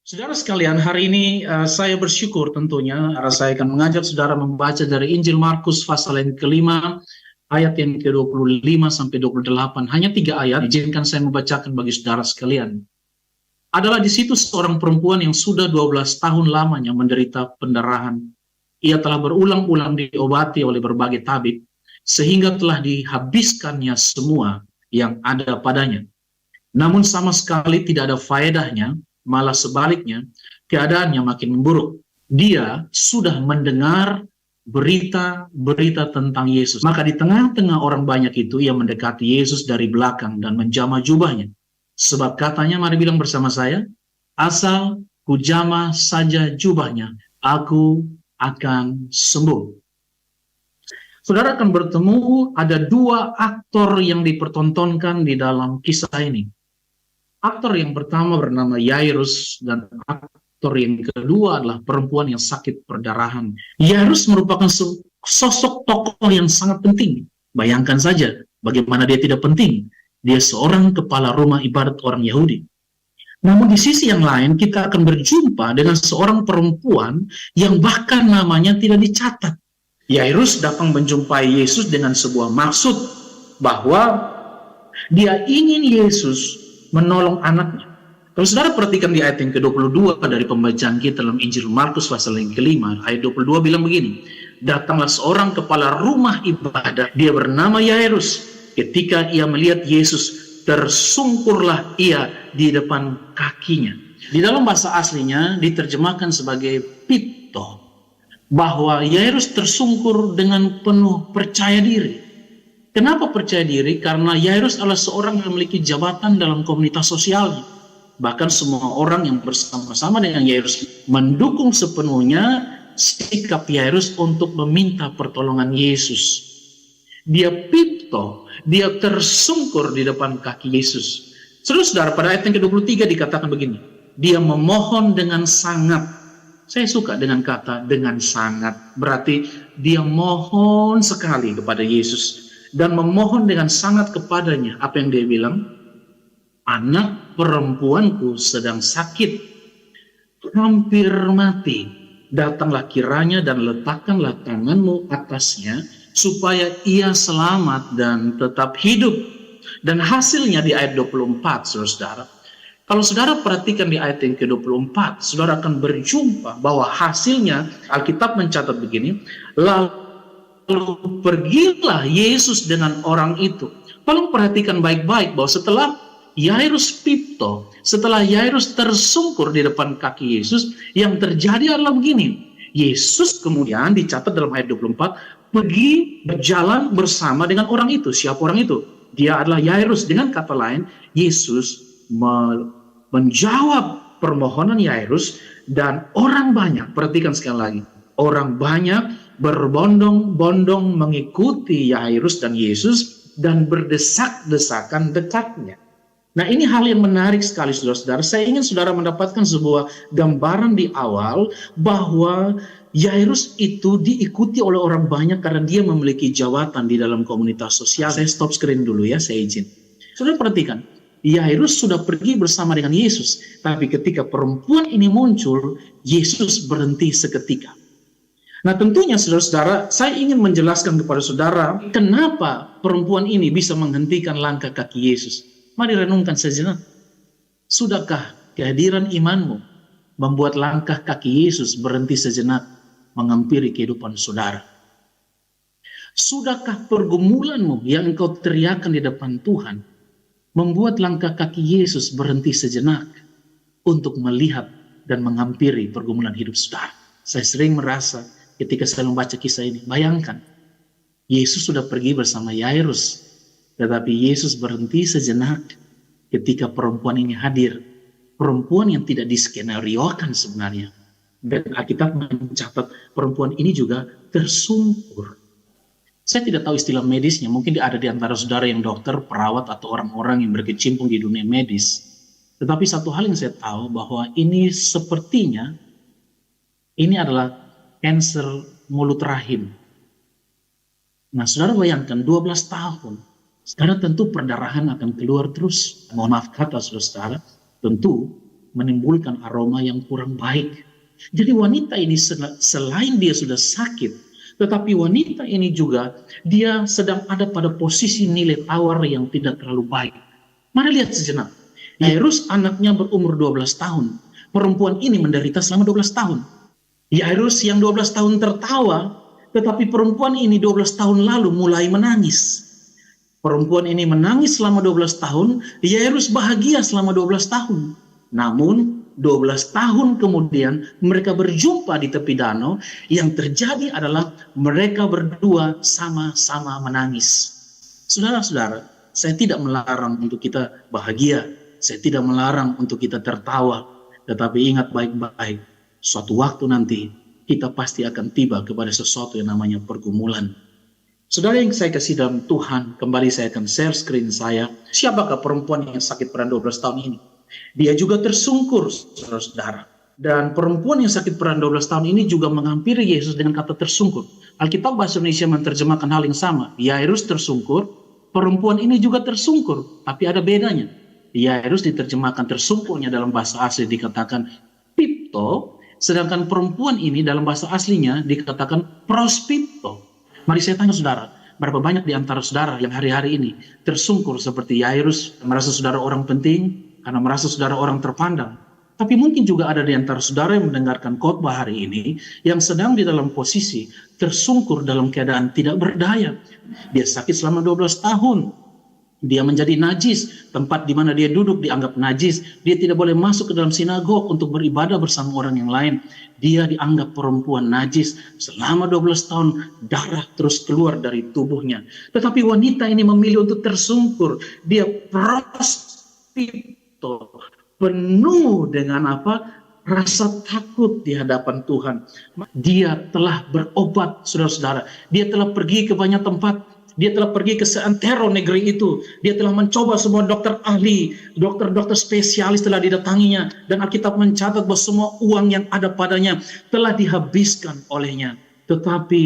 Saudara sekalian, hari ini saya bersyukur tentunya saya akan mengajak saudara membaca dari Injil Markus pasal yang kelima, ayat yang ke-25 sampai 28. Hanya 3 ayat, izinkan saya membacakan bagi saudara sekalian. Adalah di situ seorang perempuan yang sudah 12 tahun lamanya menderita pendarahan. Ia telah berulang-ulang diobati oleh berbagai tabib, sehingga telah dihabiskannya semua yang ada padanya. Namun sama sekali tidak ada faedahnya, malah sebaliknya, keadaannya makin memburuk. Dia sudah mendengar berita-berita tentang Yesus. Maka di tengah-tengah orang banyak itu, ia mendekati Yesus dari belakang dan menjamah jubahnya. Sebab katanya, mari bilang bersama saya, asal kujamah saja jubahnya, aku akan sembuh. Saudara akan bertemu ada 2 aktor yang dipertontonkan di dalam kisah ini. Aktor yang pertama bernama Yairus dan aktor yang kedua adalah perempuan yang sakit perdarahan. Yairus merupakan sosok tokoh yang sangat penting. Bayangkan saja bagaimana dia tidak penting. Dia seorang kepala rumah ibadat orang Yahudi. Namun di sisi yang lain kita akan berjumpa dengan seorang perempuan yang bahkan namanya tidak dicatat. Yairus datang menjumpai Yesus dengan sebuah maksud bahwa dia ingin Yesus menolong anaknya. Kalau saudara perhatikan di ayat yang ke-22 dari pembacaan kita dalam Injil Markus pasal yang kelima, ayat 22 bilang begini, datanglah seorang kepala rumah ibadat, dia bernama Yairus. Ketika ia melihat Yesus, tersungkurlah ia di depan kakinya. Di dalam bahasa aslinya diterjemahkan sebagai pito, bahwa Yairus tersungkur dengan penuh percaya diri. Kenapa percaya diri? Karena Yairus adalah seorang yang memiliki jabatan dalam komunitas sosialnya. Bahkan semua orang yang bersama-sama dengan Yairus mendukung sepenuhnya sikap Yairus untuk meminta pertolongan Yesus. Dia pipto, dia tersungkur di depan kaki Yesus. Saudara, pada ayat yang ke-23 dikatakan begini, dia memohon dengan sangat. Saya suka dengan kata dengan sangat, berarti dia mohon sekali kepada Yesus. Dan memohon dengan sangat kepadanya. Apa yang dia bilang? Anak perempuanku sedang sakit, hampir mati. Datanglah kiranya dan letakkanlah tanganmu atasnya, supaya ia selamat dan tetap hidup. Dan hasilnya di ayat 24, saudara. Kalau saudara perhatikan di ayat yang ke-24, saudara akan berjumpa bahwa hasilnya, Alkitab mencatat begini, lalu pergilah Yesus dengan orang itu. Tolong perhatikan baik-baik bahwa setelah Yairus pipto, setelah Yairus tersungkur di depan kaki Yesus, yang terjadi adalah begini. Yesus kemudian dicatat dalam ayat 24, pergi berjalan bersama dengan orang itu. Siapa orang itu? Dia adalah Yairus. Dengan kata lain, Yesus menjawab permohonan Yairus dan orang banyak, perhatikan sekali lagi, orang banyak berbondong-bondong mengikuti Yairus dan Yesus dan berdesak-desakan dekatnya. Nah, ini hal yang menarik sekali, saudara-saudara. Saya ingin saudara mendapatkan sebuah gambaran di awal bahwa Yairus itu diikuti oleh orang banyak karena dia memiliki jabatan di dalam komunitas sosial. Saya stop screen dulu ya, saya izin. Saudara perhatikan, Yairus sudah pergi bersama dengan Yesus, tapi ketika perempuan ini muncul, Yesus berhenti seketika. Nah, tentunya saudara-saudara, saya ingin menjelaskan kepada saudara kenapa perempuan ini bisa menghentikan langkah kaki Yesus. Mari renungkan sejenak. Sudahkah kehadiran imanmu membuat langkah kaki Yesus berhenti sejenak menghampiri kehidupan saudara? Sudahkah pergumulanmu yang engkau teriakan di depan Tuhan membuat langkah kaki Yesus berhenti sejenak untuk melihat dan menghampiri pergumulan hidup saudara? Saya sering merasa ketika saya membaca kisah ini, bayangkan, Yesus sudah pergi bersama Yairus, tetapi Yesus berhenti sejenak ketika perempuan ini hadir. Perempuan yang tidak diskenariokan sebenarnya. Dan Alkitab mencatat perempuan ini juga tersungkur. Saya tidak tahu istilah medisnya, mungkin ada di antara saudara yang dokter, perawat, atau orang-orang yang berkecimpung di dunia medis. Tetapi satu hal yang saya tahu bahwa ini sepertinya, ini adalah kanker mulut rahim. Nah, saudara bayangkan 12 tahun. Sekarang tentu perdarahan akan keluar terus. Mohon maaf kata saudara, tentu menimbulkan aroma yang kurang baik. Jadi wanita ini selain dia sudah sakit, tetapi wanita ini juga dia sedang ada pada posisi nilai tawar yang tidak terlalu baik. Mari lihat sejenak. Yairus anaknya berumur 12 tahun. Perempuan ini menderita selama 12 tahun. Yairus yang 12 tahun tertawa, tetapi perempuan ini 12 tahun lalu mulai menangis. Perempuan ini menangis selama 12 tahun, Yairus bahagia selama 12 tahun. Namun 12 tahun kemudian mereka berjumpa di tepi danau, yang terjadi adalah mereka berdua sama-sama menangis. Saudara-saudara, saya tidak melarang untuk kita bahagia, saya tidak melarang untuk kita tertawa, tetapi ingat baik-baik, suatu waktu nanti kita pasti akan tiba kepada sesuatu yang namanya pergumulan. Saudara yang saya kasih dalam Tuhan, kembali saya akan share screen saya. Siapakah perempuan yang sakit pada 12 tahun ini? Dia juga tersungkur, saudara-saudara. Dan perempuan yang sakit pada 12 tahun ini juga menghampiri Yesus dengan kata tersungkur. Alkitab bahasa Indonesia menerjemahkan hal yang sama. Yairus tersungkur, perempuan ini juga tersungkur, tapi ada bedanya. Yairus diterjemahkan tersungkurnya dalam bahasa asli dikatakan pipto, sedangkan perempuan ini dalam bahasa aslinya dikatakan prospipto. Mari saya tanya saudara, berapa banyak di antara saudara yang hari-hari ini tersungkur seperti Yairus, merasa saudara orang penting, karena merasa saudara orang terpandang. Tapi mungkin juga ada di antara saudara yang mendengarkan khotbah hari ini yang sedang di dalam posisi tersungkur dalam keadaan tidak berdaya. Dia sakit selama 12 tahun. Dia menjadi najis, tempat di mana dia duduk dianggap najis. Dia tidak boleh masuk ke dalam sinagog untuk beribadah bersama orang yang lain. Dia dianggap perempuan najis. Selama 12 tahun darah terus keluar dari tubuhnya. Tetapi wanita ini memilih untuk tersungkur. Dia prospipto, penuh dengan rasa takut di hadapan Tuhan. Dia telah berobat, saudara-saudara. Dia telah pergi ke banyak tempat. Dia telah pergi ke seantero negeri itu. Dia telah mencoba semua dokter ahli, dokter-dokter spesialis telah didatanginya. Dan Alkitab mencatat bahwa semua uang yang ada padanya telah dihabiskan olehnya. Tetapi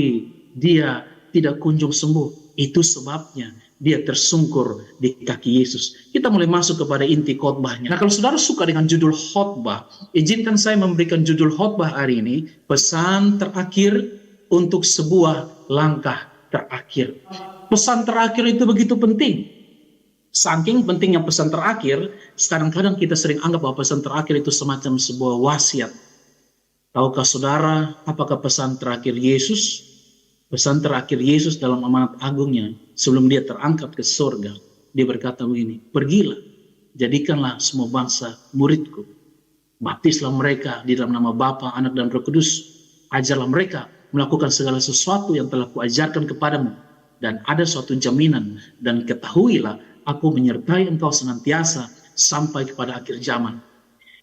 dia tidak kunjung sembuh. Itu sebabnya dia tersungkur di kaki Yesus. Kita mulai masuk kepada inti khotbahnya. Nah, kalau saudara suka dengan judul khotbah, izinkan saya memberikan judul khotbah hari ini, pesan terakhir untuk sebuah langkah terakhir. Pesan terakhir itu begitu penting. Saking pentingnya pesan terakhir, kadang-kadang kita sering anggap bahwa pesan terakhir itu semacam sebuah wasiat. Tahukah saudara, apakah pesan terakhir Yesus? Pesan terakhir Yesus dalam amanat agungnya, sebelum dia terangkat ke surga, dia berkata begini, pergilah, jadikanlah semua bangsa muridku. Baptislah mereka di dalam nama Bapa, Anak, dan Roh Kudus. Ajarlah mereka melakukan segala sesuatu yang telah kuajarkan kepadamu. Dan ada suatu jaminan, dan ketahuilah aku menyertai engkau senantiasa sampai kepada akhir zaman.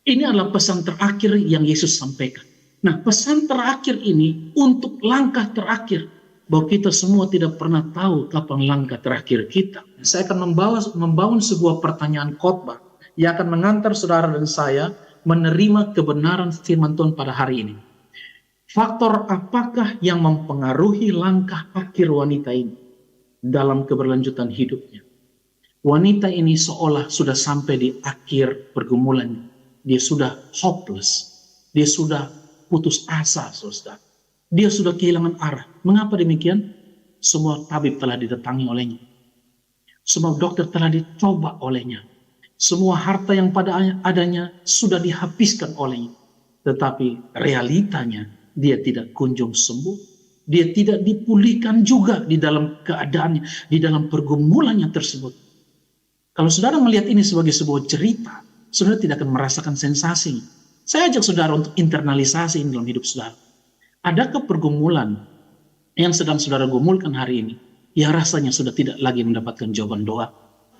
Ini adalah pesan terakhir yang Yesus sampaikan. Nah, pesan terakhir ini untuk langkah terakhir, bahwa kita semua tidak pernah tahu kapan langkah terakhir kita. Saya akan membangun sebuah pertanyaan khotbah yang akan mengantar saudara dan saya menerima kebenaran firman Tuhan pada hari ini. Faktor apakah yang mempengaruhi langkah akhir wanita ini dalam keberlanjutan hidupnya? Wanita ini seolah sudah sampai di akhir pergumulannya. Dia sudah hopeless. Dia sudah putus asa, saudara. Dia sudah kehilangan arah. Mengapa demikian? Semua tabib telah didatangi olehnya. Semua dokter telah dicoba olehnya. Semua harta yang pada adanya sudah dihabiskan olehnya. Tetapi realitanya, dia tidak kunjung sembuh. Dia tidak dipulihkan juga di dalam keadaannya, di dalam pergumulannya tersebut. Kalau saudara melihat ini sebagai sebuah cerita, saudara tidak akan merasakan sensasi. Saya ajak saudara untuk internalisasi ini dalam hidup saudara. Adakah pergumulan yang sedang saudara gumulkan hari ini, yang rasanya sudah tidak lagi mendapatkan jawaban doa?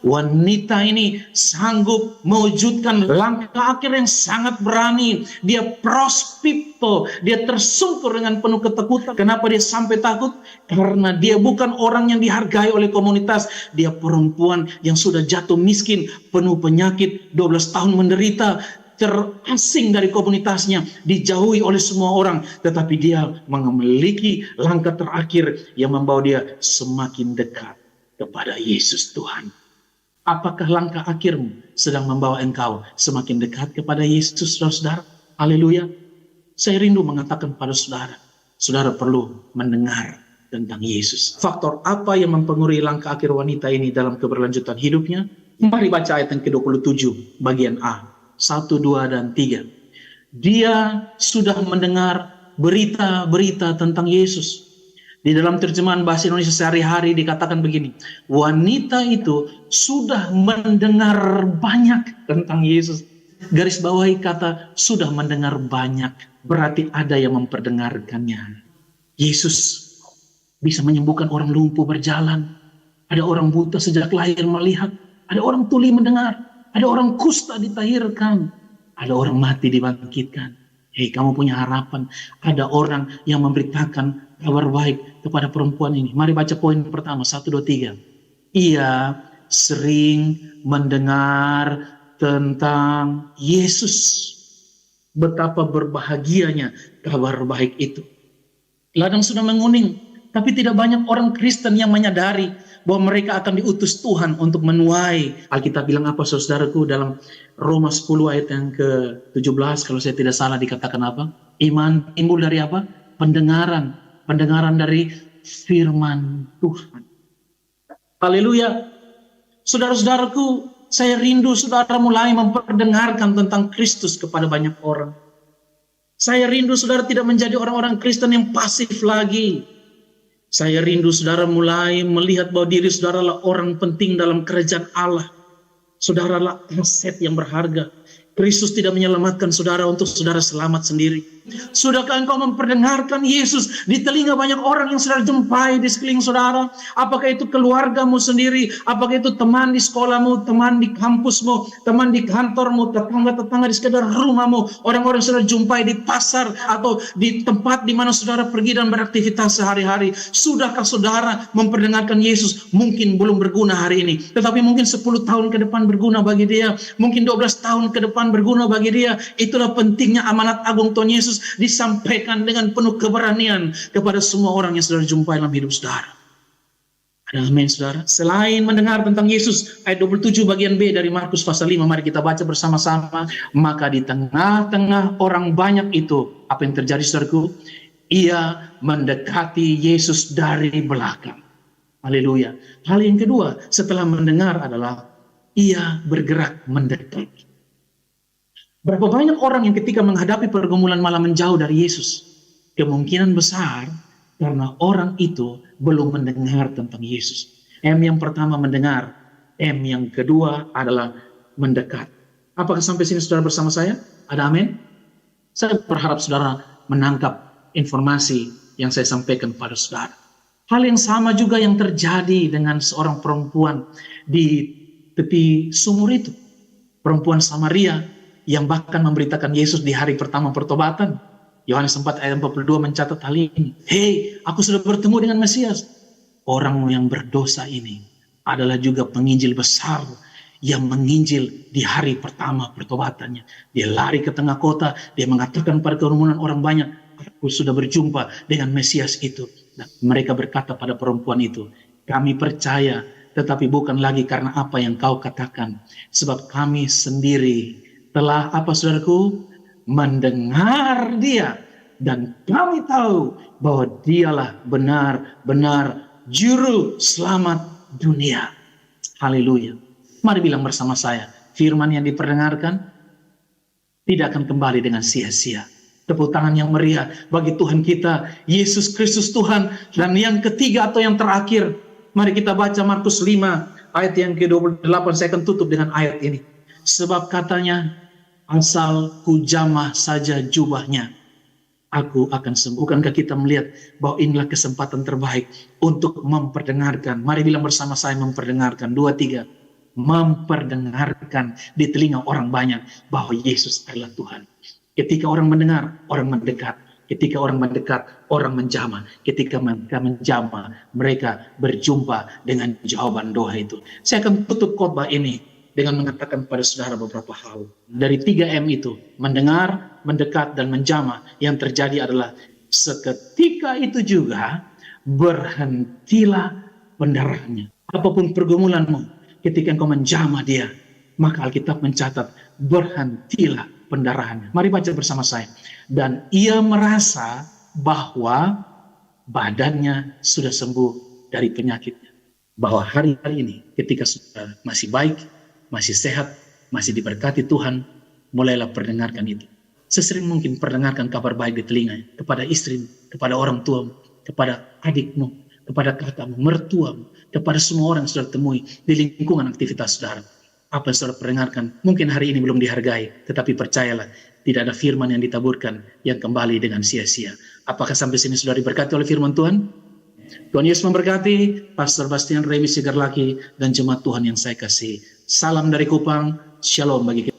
Wanita ini sanggup mewujudkan langkah akhir yang sangat berani. Dia prospipto, dia tersungkur dengan penuh ketakutan. Kenapa dia sampai takut? Karena dia bukan orang yang dihargai oleh komunitas. Dia perempuan yang sudah jatuh miskin, penuh penyakit, 12 tahun menderita, terasing dari komunitasnya, dijauhi oleh semua orang. Tetapi dia memiliki langkah terakhir yang membawa dia semakin dekat kepada Yesus Tuhan. Apakah langkah akhirmu sedang membawa engkau semakin dekat kepada Yesus, saudara? Haleluya. Saya rindu mengatakan pada saudara, saudara perlu mendengar tentang Yesus. Faktor apa yang mempengaruhi langkah akhir wanita ini dalam keberlanjutan hidupnya? Mari baca ayat yang ke-27, bagian A. 1, 2, dan 3. Dia sudah mendengar berita-berita tentang Yesus. Di dalam terjemahan bahasa Indonesia sehari-hari dikatakan begini, wanita itu sudah mendengar banyak tentang Yesus. Garis bawahi kata sudah mendengar banyak, berarti ada yang memperdengarkannya. Yesus bisa menyembuhkan orang lumpuh berjalan, ada orang buta sejak lahir melihat, ada orang tuli mendengar, ada orang kusta ditahirkan, ada orang mati dibangkitkan. Hei, kamu punya harapan, ada orang yang memberitakan kabar baik kepada perempuan ini. Mari baca poin pertama, 1, 2, 3. Ia sering mendengar tentang Yesus. Betapa berbahagianya kabar baik itu. Ladang sudah menguning, tapi tidak banyak orang Kristen yang menyadari bahwa mereka akan diutus Tuhan untuk menuai. Alkitab bilang apa, saudaraku, dalam Roma 10 ayat yang ke-17, kalau saya tidak salah dikatakan apa? Iman timbul dari apa? Pendengaran. Pendengaran dari firman Tuhan. Haleluya. Saudara-saudaraku, saya rindu saudara mulai memperdengarkan tentang Kristus kepada banyak orang. Saya rindu saudara tidak menjadi orang-orang Kristen yang pasif lagi. Saya rindu saudara mulai melihat bahwa diri saudara adalah orang penting dalam kerajaan Allah. Saudara adalah aset yang berharga. Kristus tidak menyelamatkan saudara untuk saudara selamat sendiri. Sudahkah engkau memperdengarkan Yesus di telinga banyak orang yang saudara jumpai di sekeliling saudara? Apakah itu keluargamu sendiri? Apakah itu teman di sekolahmu, teman di kampusmu, teman di kantormu, tetangga-tetangga di sekitar rumahmu, orang-orang yang saudara jumpai di pasar atau di tempat di mana saudara pergi dan beraktivitas sehari-hari? Sudahkah saudara memperdengarkan Yesus? Mungkin belum berguna hari ini, tetapi mungkin 10 tahun ke depan berguna bagi dia, mungkin 12 tahun ke depan berguna bagi dia. Itulah pentingnya amanat agung Tuhan Yesus disampaikan dengan penuh keberanian kepada semua orang yang saudara jumpai dalam hidup saudara. Ada amin, saudara. Selain mendengar tentang Yesus, ayat 27 bagian B dari Markus pasal 5, mari kita baca bersama-sama. Maka di tengah-tengah orang banyak itu, apa yang terjadi, saudaraku? Ia mendekati Yesus dari belakang. Haleluya. Hal yang kedua setelah mendengar adalah ia bergerak mendekat. Berapa banyak orang yang ketika menghadapi pergumulan malah menjauh dari Yesus? Kemungkinan besar karena orang itu belum mendengar tentang Yesus. M yang pertama mendengar, M yang kedua adalah mendekat. Apakah sampai sini saudara bersama saya? Ada amin? Saya berharap saudara menangkap informasi yang saya sampaikan pada saudara. Hal yang sama juga yang terjadi dengan seorang perempuan di tepi sumur itu. Perempuan Samaria yang bahkan memberitakan Yesus di hari pertama pertobatan. Yohanes 4 ayat 42 mencatat hal ini. Hei, aku sudah bertemu dengan Mesias. Orang yang berdosa ini adalah juga penginjil besar yang menginjil di hari pertama pertobatannya. Dia lari ke tengah kota, dia mengatakan pada kerumunan orang banyak, aku sudah berjumpa dengan Mesias itu. Dan mereka berkata pada perempuan itu, kami percaya, tetapi bukan lagi karena apa yang kau katakan. Sebab kami sendiri telah apa, saudaraku? Mendengar dia. Dan kami tahu bahwa dialah benar-benar juru selamat dunia. Haleluya. Mari bilang bersama saya, firman yang diperdengarkan tidak akan kembali dengan sia-sia. Tepuk tangan yang meriah bagi Tuhan kita, Yesus Kristus Tuhan. Dan yang ketiga atau yang terakhir, mari kita baca Markus 5 ayat yang ke-28. Saya akan tutup dengan ayat ini. Sebab katanya, asal ku jamah saja jubahnya, aku akan sembuh. Bukankah kita melihat bahwa inilah kesempatan terbaik untuk memperdengarkan? Mari bilang bersama saya, memperdengarkan. 2, 3. Memperdengarkan di telinga orang banyak bahwa Yesus adalah Tuhan. Ketika orang mendengar, orang mendekat. Ketika orang mendekat, orang menjamah. Ketika mereka menjamah, mereka berjumpa dengan jawaban doa itu. Saya akan tutup khotbah ini dengan mengatakan pada saudara beberapa hal. Dari 3M itu, mendengar, mendekat, dan menjamah, yang terjadi adalah seketika itu juga berhentilah pendarahannya. Apapun pergumulanmu, ketika engkau menjamah dia, maka Alkitab mencatat, berhentilah pendarahannya. Mari baca bersama saya. Dan ia merasa bahwa badannya sudah sembuh dari penyakitnya. Bahwa hari-hari ini ketika sudah masih baik, masih sehat, masih diberkati Tuhan, mulailah perdengarkan itu. Sesering mungkin perdengarkan kabar baik di telinga, kepada istri, kepada orang tuamu, kepada adikmu, kepada kakakmu, mertuamu, kepada semua orang yang sudah temui di lingkungan aktivitas saudara. Apa yang saudara perdengarkan mungkin hari ini belum dihargai, tetapi percayalah, tidak ada firman yang ditaburkan yang kembali dengan sia-sia. Apakah sampai sini sudah diberkati oleh firman Tuhan? Tuhan Yesus memberkati Pastor Bastian Remi Sigarlaki dan jemaat Tuhan yang saya kasih. Salam dari Kupang, shalom bagi kita.